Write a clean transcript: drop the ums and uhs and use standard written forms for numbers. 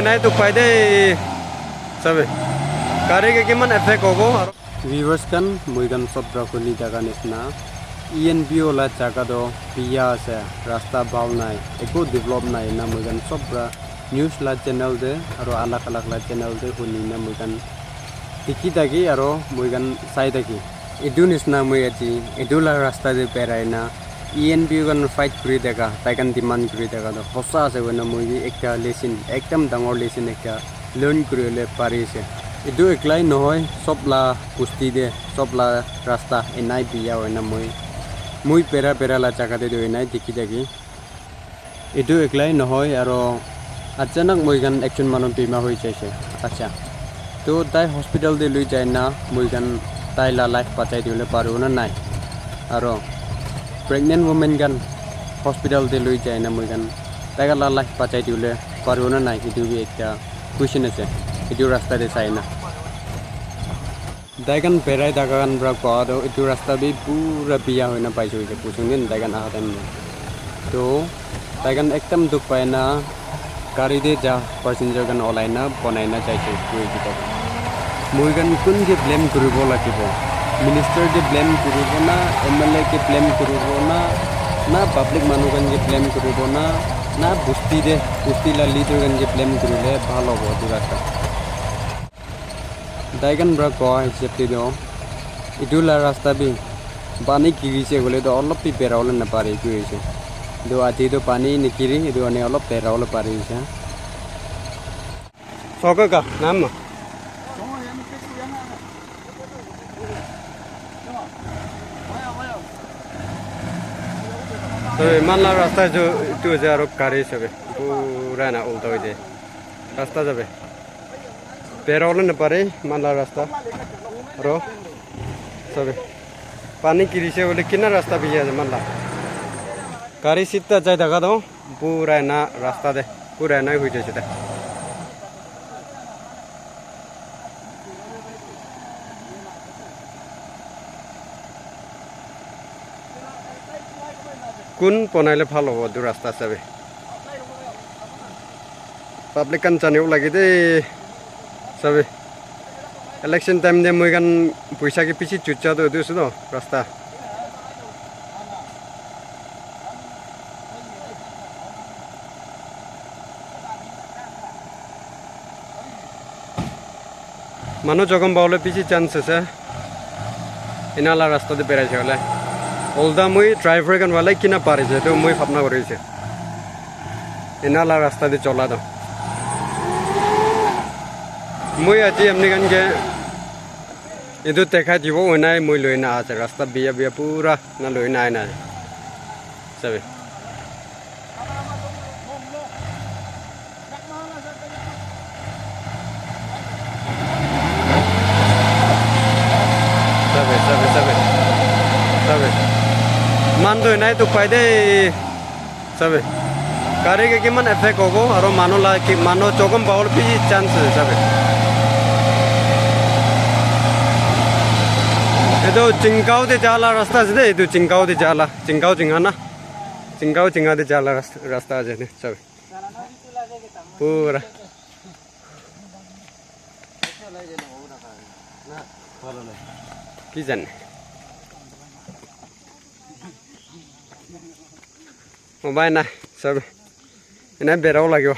নাই তো ফাইদে সবে কারেগে কিমান এফেক্ট হবো আর ভিউয়ার্স কান মুইগান সবরা খুলি জায়গা নিসনা ইএনপি ওলা জায়গা দো বিয়া আছে রাস্তা ভাল নাই একো ডেভেলপ নাই না মুইগান সবরা নিউজ লা চ্যানেল দে আর আলাক আলাক লা চ্যানেল দে খুলি না মুইগান দেখি থাকি আর মুইগান চাই থাকি এডু নিসনা মুই আজি এডুলা রাস্তা দে পেরাই না ইএনপি গান ফাইট করে দেখা তাইকান ডিমান্ড করে দেখা তো হসা আছে না মুই একটা লেসিন একদম ডাঙর লেসিন একটা লার্ন কৰিলে পাৰিছে এডু একলাই নহয় সবলা পুষ্টি দে সবলা রাস্তা এনাই বিয়া হয় না মুই পেরা পেরালা জায়গাতে দে নাই দেখি থাকি এডু একলাই নহয় আর আচানক মুই গান একজন মানুষ বেমার হয়ে যাইছে আচ্ছা তো তাই হসপিটাল দিয়ে লই যায় না মুই গান তাই লাইফ বাঁচাই দিলে পারবো না নাই আর প্রেগনেন্ট ওমেন গান হসপিটাল দিয়ে লই যায় না মুই গান তাই লাইফ বাঁচাই দিলে পারবো না নাই এটু একটা কুয়েশন আছে এটু রাস্তা দিয়ে চাই না দাইগান বেড়াই দাগান ব্রা কোয়া তো এটু রাস্তা বি পুরা বিয়া হয় না পাইছে হয়েছে পুছুন দাইগান আহা টাইম তো দাইগান একদম দুঃখ পায় না গাড়ি দিয়ে যা প্যাসেঞ্জার গান ওলাই না বনাই না চাইছে মুই গান কোনকে ব্লেম কৰিব লাগিব মিনিষ্টাৰ যে ব্লেম কৰিব না এমএলএ কে ব্লেম কৰিব না না পাব্লিক মানুহ গান যে ব্লেম কৰিব না বুস্তি লা লিডাৰ গান যে ব্লেম কৰিলে ভাল হ'ব এটু ৰাস্তা দাইগান ব্ৰা কোৱা হিচাপে দিও এটুলা ৰাস্তা বি পানী কিৰিছে গ'লে তো অলপ পেৰাবলৈ নাপাৰে কি হৈছে দো আজি তো পানী নিকিৰি এটু আনি অলপ পেৰাবলৈ পাৰিছে সকা নাম তো মানলা রাস্তা তো যে আর গাড়ি সবে পুরা না উল্টা হয়ে যায় রাস্তা যাবে পেরোলে না পারে মানলা রাস্তা আর সবে পানি কিরিছে বলে কিনা রাস্তা বিয়ে আছে মানলা গাড়ি সিটটা যাই দেখা দাও পুরা না রাস্তা দে পুরা নাই হয়ে যাচ্ছে কোন বনাইলে ভাল হ'ব দু রাস্তা চাবে পাব্লিক কান জানিও লাগে দে চাবে ইলেকশন টাইম দে মই গান পয়সা কি পিছি চুচ্চা তো দিছো ন রাস্তা মানুষ যখন বাউলে পিছি চান্স আছে ইনালা রাস্তা দিয়ে বেড়াইছে হলে অলদা মুই ড্রাইভার গান ওয়ালাই কিনা পারিছে তো মুই ভাবনা করেছে এনালা রাস্তা দিয়ে চলা দাও মুই আজি এমনি গানকে এদু দেখাই দিব ওনাই মুই লই না আছে রাস্তা বিয়া বিয়া পুরা না লই নাই না সবে সবে সবে সবে সবে মান তো নাই তো ফাইদে সবে কারেগে কিমান এফেক্ট হবো আর মানুহ চকম পাওয়ার বেশি চান্স আছে সবে এতো চিংকাও দে জালা রাস্তা আছে এতো চিংকাও দে জালা চিংকাও চিঙ্গা না চিংকাও চিঙ্গা দে জালা রাস্তা আছে সবে পুরা কি জানে মোবাইল নাই সব এনে বেৰাও লাগিব